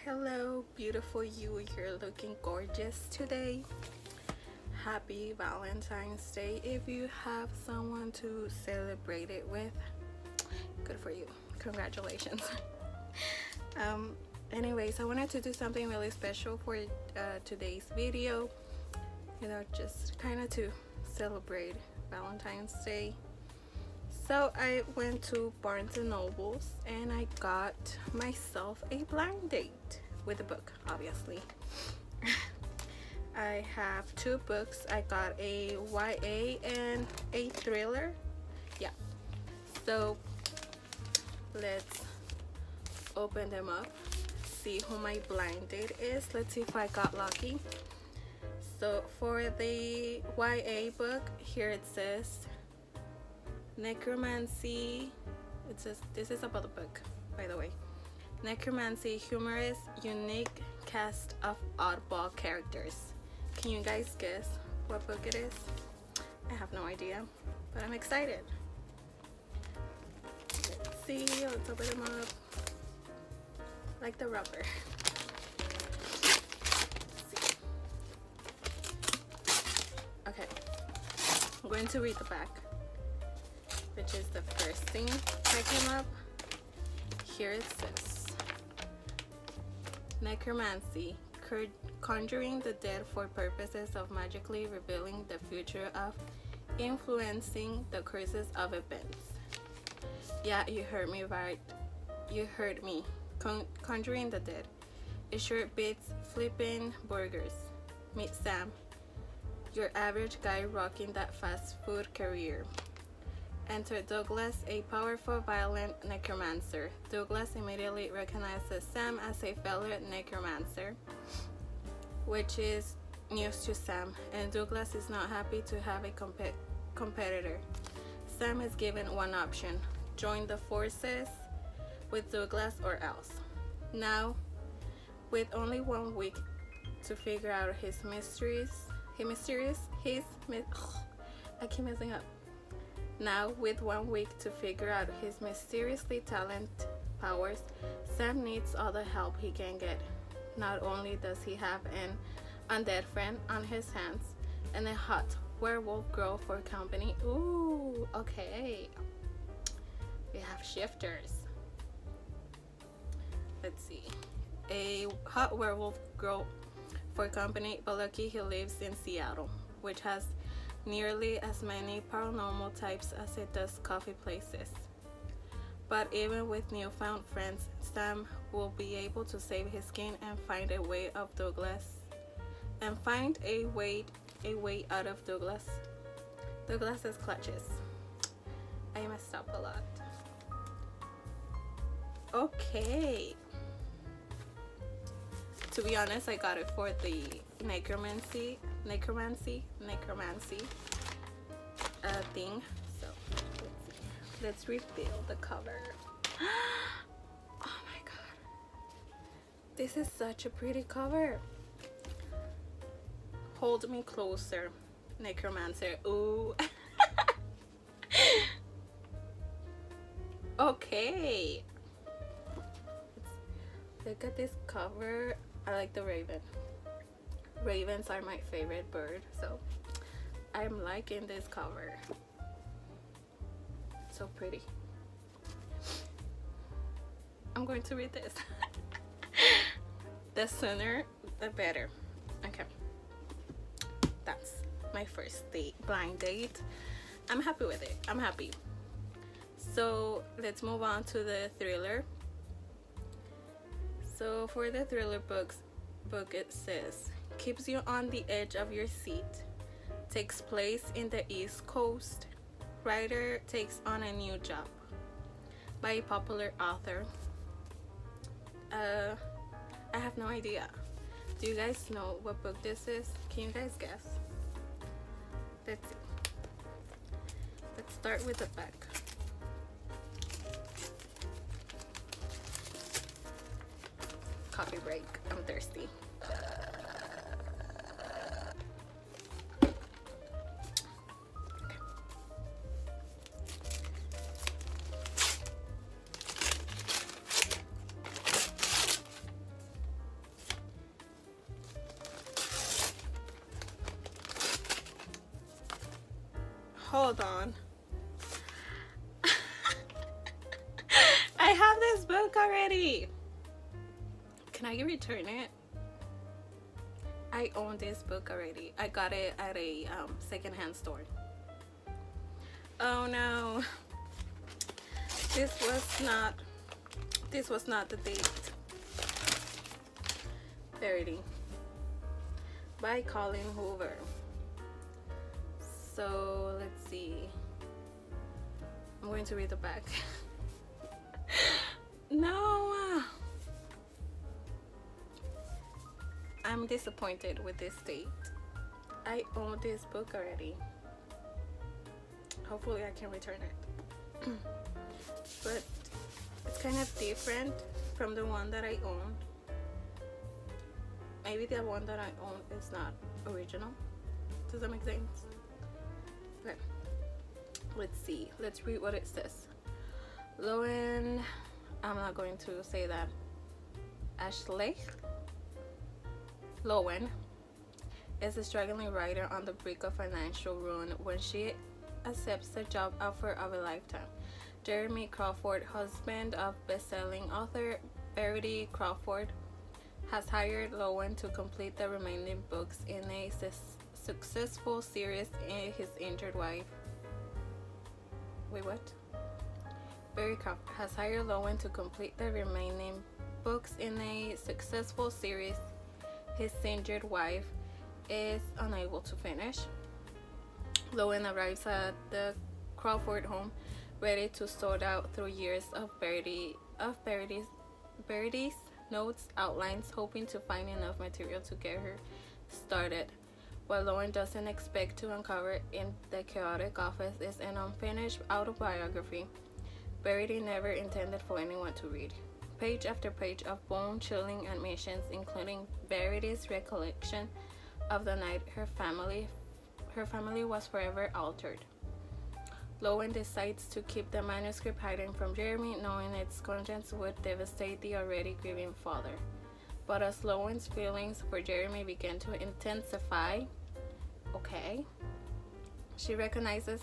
Hello, beautiful you. You're looking gorgeous today. Happy Valentine's Day. If you have someone to celebrate it with, good for you. Congratulations. Anyways, I wanted to do something really special for today's video. You know, just kind of to celebrate Valentine's Day. So I went to Barnes and Nobles and I got myself a blind date with a book, obviously. I have two books. I got a YA and a thriller. Yeah. So let's open them up, see who my blind date is. Let's see if I got lucky. So for the YA book, here it says Necromancy. It says, this is about the book, by the way. Necromancy, humorous, unique cast of oddball characters. Can you guys guess what book it is? I have no idea, but I'm excited. Let's see, let's open them up. Like the rubber. Let's see. Okay, I'm going to read the back, which is the first thing that came up. Here it says, Necromancy, conjuring the dead for purposes of magically revealing the future of influencing the courses of events. Yeah, you heard me right. You heard me. Conjuring the dead. It sure beats flipping burgers. Meet Sam, your average guy rocking that fast food career. Enter Douglas, a powerful, violent necromancer. Douglas immediately recognizes Sam as a fellow necromancer, which is news to Sam, and Douglas is not happy to have a competitor. Sam is given one option: join the forces with Douglas or else. Now, with only 1 week to figure out his mysteries, I keep messing up. Now, with 1 week to figure out his mysteriously talented powers, Sam needs all the help he can get. Not only does he have an undead friend on his hands and a hot werewolf girl for company. Ooh, okay. We have shifters. Let's see. A hot werewolf girl for company, but lucky he lives in Seattle, which has nearly as many paranormal types as it does coffee places. But even with newfound friends, Sam will be able to save his skin and find a way out of Douglas. Douglas's clutches. I messed up a lot. Okay. To be honest, I got it for the necromancy thing. So let's reveal the cover. Oh my god, this is such a pretty cover. Hold me closer, necromancer. Ooh. Okay, look at this cover. I like the raven. Ravens are my favorite bird, so I'm liking this cover. So pretty. I'm going to read this. The sooner the better. Okay, that's my first blind date. I'm happy with it. I'm happy. So let's move on to the thriller. So for the thriller book, it says, keeps you on the edge of your seat, takes place in the East Coast, writer takes on a new job, by a popular author. I have no idea. Do you guys know what book this is? Can you guys guess? Let's see. Let's start with the back. Coffee break. I'm thirsty. hold on. I have this book already. Can I return it? I own this book already. I got it at a secondhand store. Oh no. This was not the date. Verity by Colleen Hoover. So let's see. I'm going to read the back. No. I'm disappointed with this date. I own this book already. Hopefully I can return it. But it's kind of different from the one that I own. Maybe the one that I own is not original. Does that make sense? Okay. Let's see. Let's read what it says. Lowen, I'm not going to say that. Ashley Lowen is a struggling writer on the brink of financial ruin when she accepts the job offer of a lifetime. Jeremy Crawford, husband of best-selling author Verity Crawford, has hired Lowen to complete the remaining books in a successful series in his injured wife. Wait, what? Verity Crawford has hired Lowen to complete the remaining books in a successful series his injured wife is unable to finish. Lowen arrives at the Crawford home ready to sort out through years of Verity's notes, outlines, hoping to find enough material to get her started. What Lowen doesn't expect to uncover in the chaotic office is an unfinished autobiography Verity never intended for anyone to read. Page after page of bone-chilling admissions, including Verity's recollection of the night her family was forever altered. Lowen decides to keep the manuscript hidden from Jeremy, knowing its contents would devastate the already grieving father. But as Lowen's feelings for Jeremy begin to intensify, she recognizes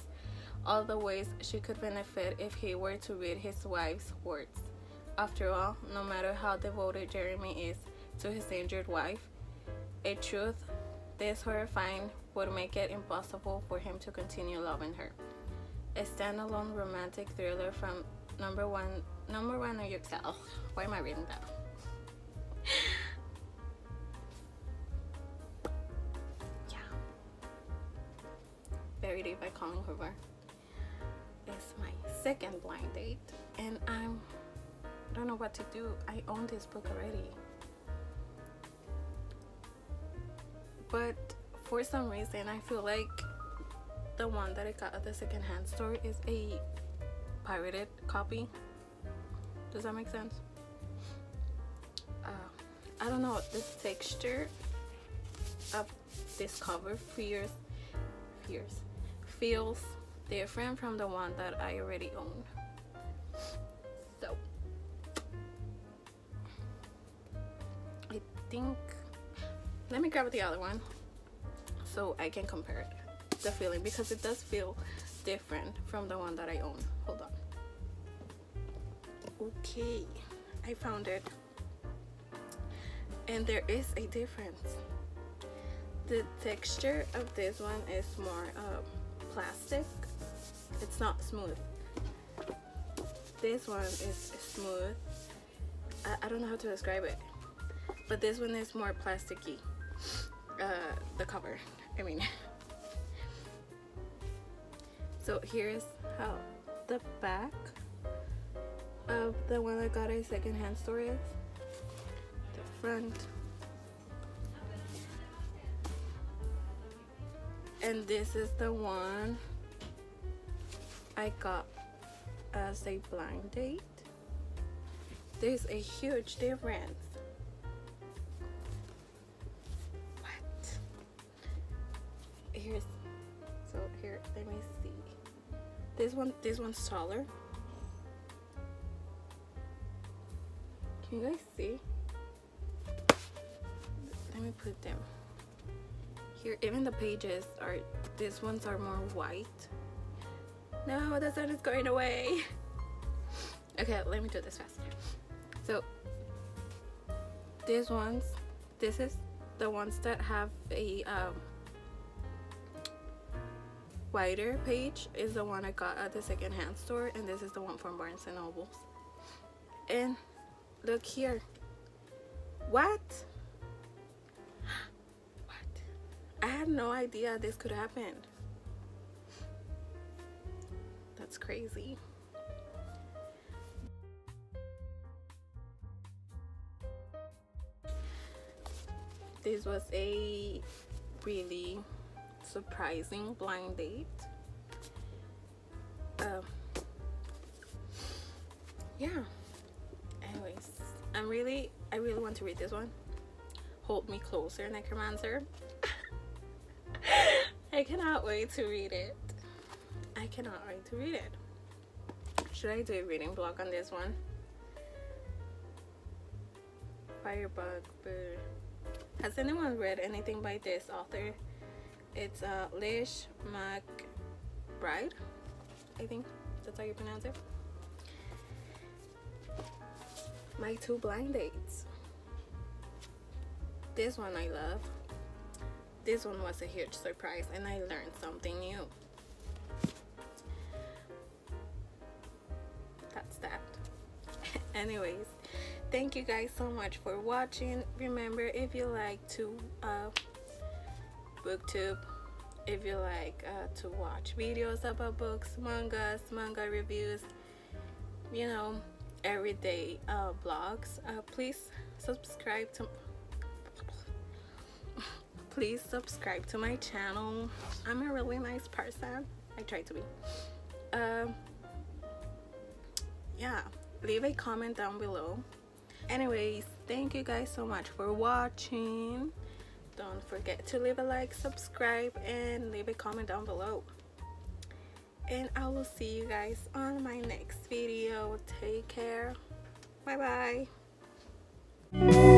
all the ways she could benefit if he were to read his wife's words. After all, no matter how devoted Jeremy is to his injured wife, a truth this horrifying would make it impossible for him to continue loving her. A standalone romantic thriller from number one New York Times. Oh, why am I reading that? Yeah. Verity by Colleen Hoover. It's my second blind date, and I don't know what to do. I own this book already, but for some reason I feel like the one that I got at the secondhand store is a pirated copy. Does that make sense? I don't know, the texture of this cover feels different from the one that I already own. So I think, let me grab the other one so I can compare it, the feeling, because it does feel different from the one that I own. Hold on. Okay, I found it, and there is a difference. The texture of this one is more plastic. It's not smooth. This one is smooth. I don't know how to describe it, but this one is more plasticky. The cover, I mean. So here's how the back of the one I got at a secondhand store is. The front. And this is the one I got as a blind date. There's a huge difference. What? Here, let me see. This one's taller. Can you guys see? Let me put them here. Even the pages are, these ones are more white. No, the sun is going away. Okay, let me do this faster. So this is the ones that have a wider page is the one I got at the secondhand store, and this is the one from Barnes and Nobles. And look here. What? I had no idea this could happen. That's crazy. This was a really surprising blind date. Yeah. Anyways, I really want to read this one. Hold Me Closer, Necromancer. I cannot wait to read it. I cannot wait to read it. Should I do a reading blog on this one? Firebug Bird. Has anyone read anything by this author? It's Lish McBride, I think that's how you pronounce it. My Two Blind Dates. This one I love. This one was a huge surprise and I learned something new. That's that. Anyways, thank you guys so much for watching. Remember, if you like to booktube, if you like to watch videos about books, manga reviews, you know, everyday vlogs, please subscribe to my channel. I'm a really nice person. I try to be. Yeah, leave a comment down below. Anyways, thank you guys so much for watching. Don't forget to leave a like, subscribe, and leave a comment down below. And I will see you guys on my next video. Take care. Bye bye.